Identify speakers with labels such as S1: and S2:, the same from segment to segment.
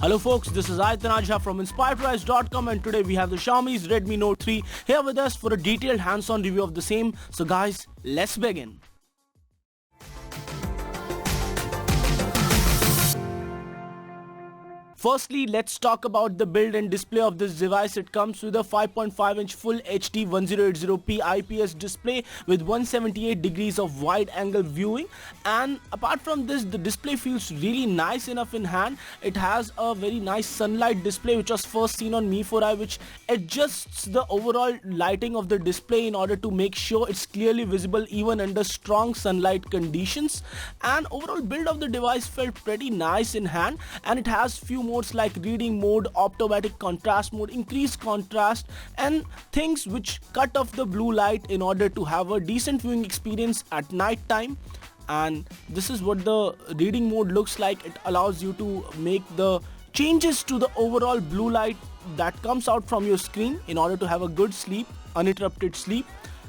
S1: Hello folks, this is Aitanajha from InspiredPrice.com and today we have the Xiaomi's Redmi Note 3 here with us for a detailed hands-on review of the same. So guys, let's begin. Firstly, let's talk about the build and display of this device. It comes with a 5.5-inch Full HD 1080p IPS display with 178 degrees of wide-angle viewing. And apart from this, the display feels really nice enough in hand. It has a very nice sunlight display which was first seen on Mi 4i, which adjusts the overall lighting of the display in order to make sure it's clearly visible even under strong sunlight conditions. And overall build of the device felt pretty nice in hand, and it has few modes like reading mode, optomatic contrast mode, increased contrast, and things which cut off the blue light in order to have a decent viewing experience at night time. And this is what the reading mode looks like. It allows you to make the changes to the overall blue light that comes out from your screen in order to have a good sleep, uninterrupted sleep.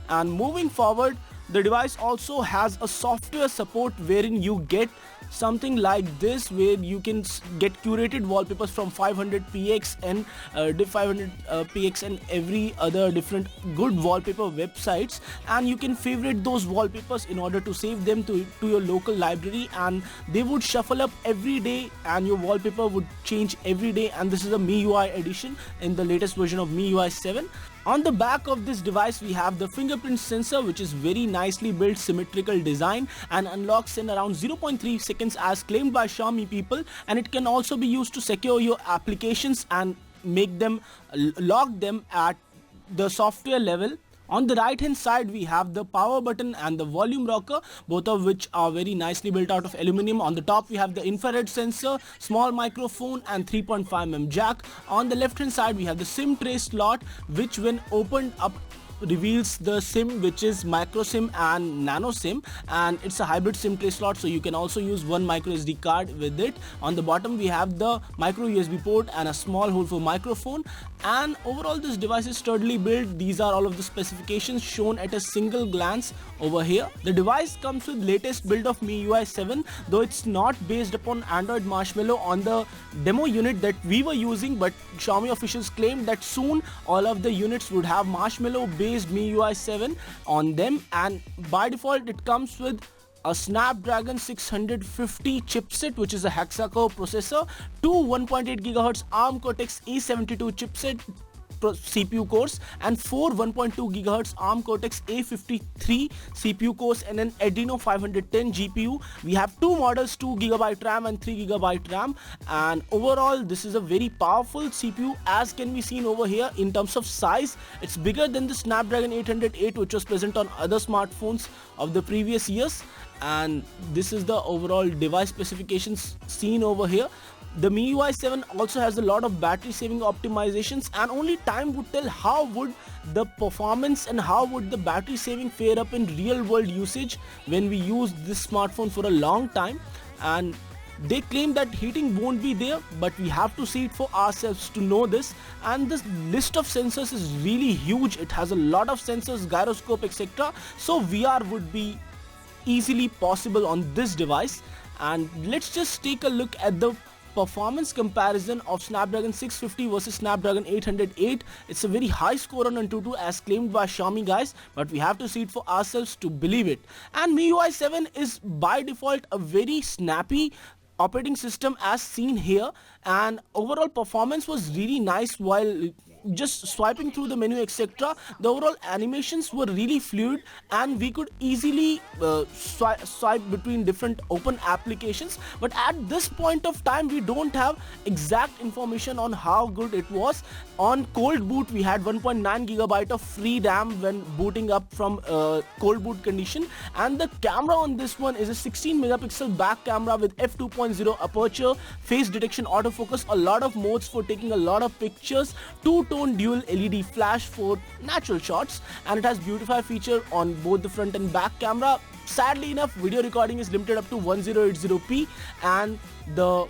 S1: And moving forward, the device also has a software support wherein you get something like this, where you can get curated wallpapers from 500px and 500px and every other different good wallpaper websites, and you can favorite those wallpapers in order to save them to your local library, and they would shuffle up every day and your wallpaper would change every day. And this is a MIUI edition in the latest version of MIUI 7. On the back of this device we have the fingerprint sensor, which is very nicely built, symmetrical design, and unlocks in around 0.3 seconds as claimed by Xiaomi people, and it can also be used to secure your applications and make them lock them at the software level. On the right hand side we have the power button and the volume rocker, both of which are very nicely built out of aluminum. On the top we have the infrared sensor, small microphone, and 3.5mm jack. On the left hand side we have the SIM tray slot, which when opened up reveals the SIM, which is micro SIM and nano SIM, and it's a hybrid SIM tray slot, so you can also use one microSD card with it. On the bottom we have the micro USB port and a small hole for microphone. And overall this device is sturdily built. These are all of the specifications shown at a single glance over here. The device comes with latest build of MIUI 7, though it's not based upon Android Marshmallow on the demo unit that we were using, but Xiaomi officials claimed that soon all of the units would have Marshmallow based MIUI 7 on them, and by default it comes with a Snapdragon 650 chipset, which is a hexa core processor, two 1.8 GHz ARM Cortex-A72 chipset CPU cores, and four 1.2 GHz ARM Cortex-A53 CPU cores, and an Adreno 510 GPU. We have two models, 2 GB RAM and 3 GB RAM, and overall this is a very powerful CPU, as can be seen over here. In terms of size, it's bigger than the Snapdragon 808 which was present on other smartphones of the previous years. And this is the overall device specifications seen over here. The MIUI 7 also has a lot of battery saving optimizations, and only time would tell how would the performance and how would the battery saving fare up in real world usage when we use this smartphone for a long time. And they claim that heating won't be there, but we have to see it for ourselves to know this. And this list of sensors is really huge. It has a lot of sensors, gyroscope, etc. So VR would be easily possible on this device. And let's just take a look at the performance comparison of Snapdragon 650 versus Snapdragon 808. It's a very high score on Antutu as claimed by Xiaomi guys, but we have to see it for ourselves to believe it. And MIUI 7 is by default a very snappy operating system as seen here, and overall performance was really nice while just swiping through the menu, etc. The overall animations were really fluid, and we could easily swipe between different open applications. But at this point of time we don't have exact information on how good it was. On cold boot we had 1.9 GB of free RAM when booting up from cold boot condition, and the camera on this one is a 16 megapixel back camera with f2.0 aperture, face detection, autofocus, a lot of modes for taking a lot of pictures, two-tone dual LED flash for natural shots, and it has beautify feature on both the front and back camera. Sadly enough, video recording is limited up to 1080p, and the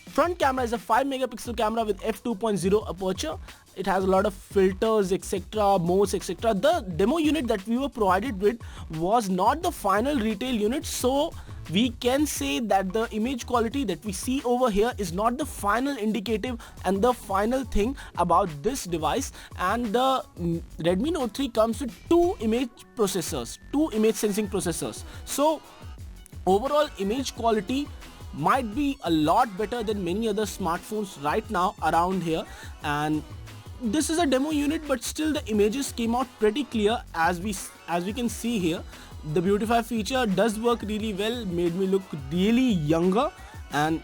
S1: front camera is a 5 megapixel camera with f2.0 aperture, it has a lot of filters, etc., modes, etc. The demo unit that we were provided with was not the final retail unit, so we can say that the image quality that we see over here is not the final indicative and the final thing about this device. And the Redmi Note 3 comes with two image sensing processors. So overall image quality might be a lot better than many other smartphones right now around here. And this is a demo unit, but still the images came out pretty clear as we can see here. The beautify feature does work really well, made me look really younger, and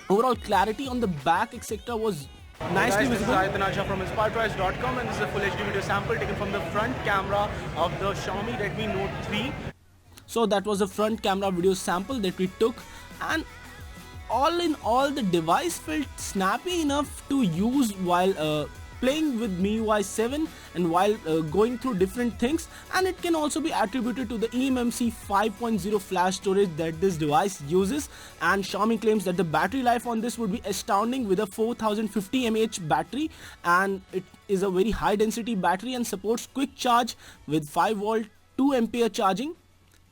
S1: overall clarity on the back etc. was nicely visible.
S2: This is Ayush from inspiredprice.com, and this is a full HD video sample taken from the front camera of the Xiaomi Redmi Note 3.
S1: So that was a front camera video sample that we took, and all in all the device felt snappy enough to use while playing with MIUI 7 and while going through different things. And it can also be attributed to the eMMC 5.0 flash storage that this device uses, and Xiaomi claims that the battery life on this would be astounding with a 4050 mAh battery, and it is a very high density battery and supports quick charge with 5 volt 2 ampere charging.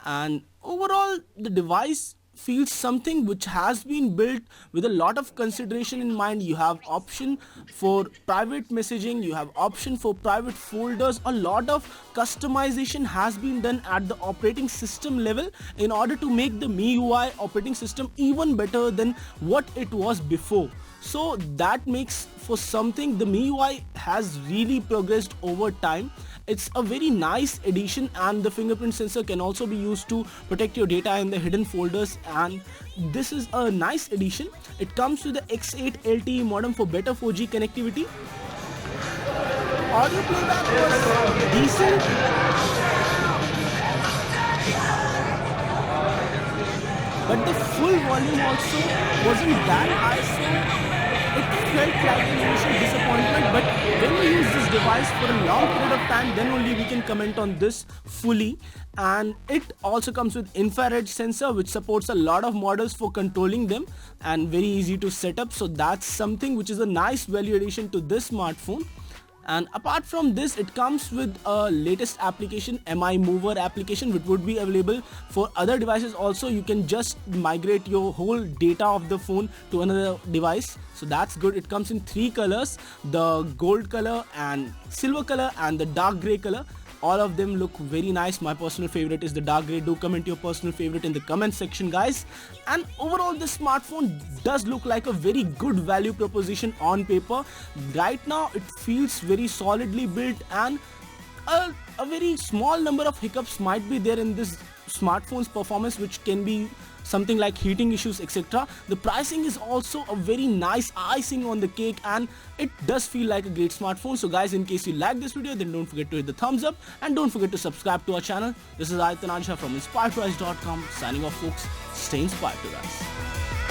S1: And overall the device feels something which has been built with a lot of consideration in mind. You have option for private messaging, you have option for private folders. A lot of customization has been done at the operating system level in order to make the MIUI operating system even better than what it was before. So that makes for something the MIUI has really progressed over time. It's a very nice addition, and the fingerprint sensor can also be used to protect your data in the hidden folders, and this is a nice addition. It comes with the X8 LTE modem for better 4G connectivity. Audio playback was decent, but the full volume also wasn't that high, so it felt like an initial disappointment. But when we use this device for a long period of time, then only we can comment on this fully. And it also comes with infrared sensor, which supports a lot of models for controlling them and very easy to set up. So that's something which is a nice value addition to this smartphone. And apart from this, it comes with a latest application, MI Mover application, which would be available for other devices also. You can just migrate your whole data of the phone to another device, so that's good. It comes in 3 colors, the gold color and silver color and the dark gray color. All of them look very nice. My personal favorite is the dark grey. Do comment your personal favorite in the comment section, guys. And overall, this smartphone does look like a very good value proposition on paper. Right now, it feels very solidly built, and a very small number of hiccups might be there in this smartphone's performance, which can be something like heating issues, etc. The pricing is also a very nice icing on the cake, and it does feel like a great smartphone. So guys, in case you like this video, then don't forget to hit the thumbs up and don't forget to subscribe to our channel. This is Ayush from inspiredprice.com signing off, folks. Stay inspired, guys.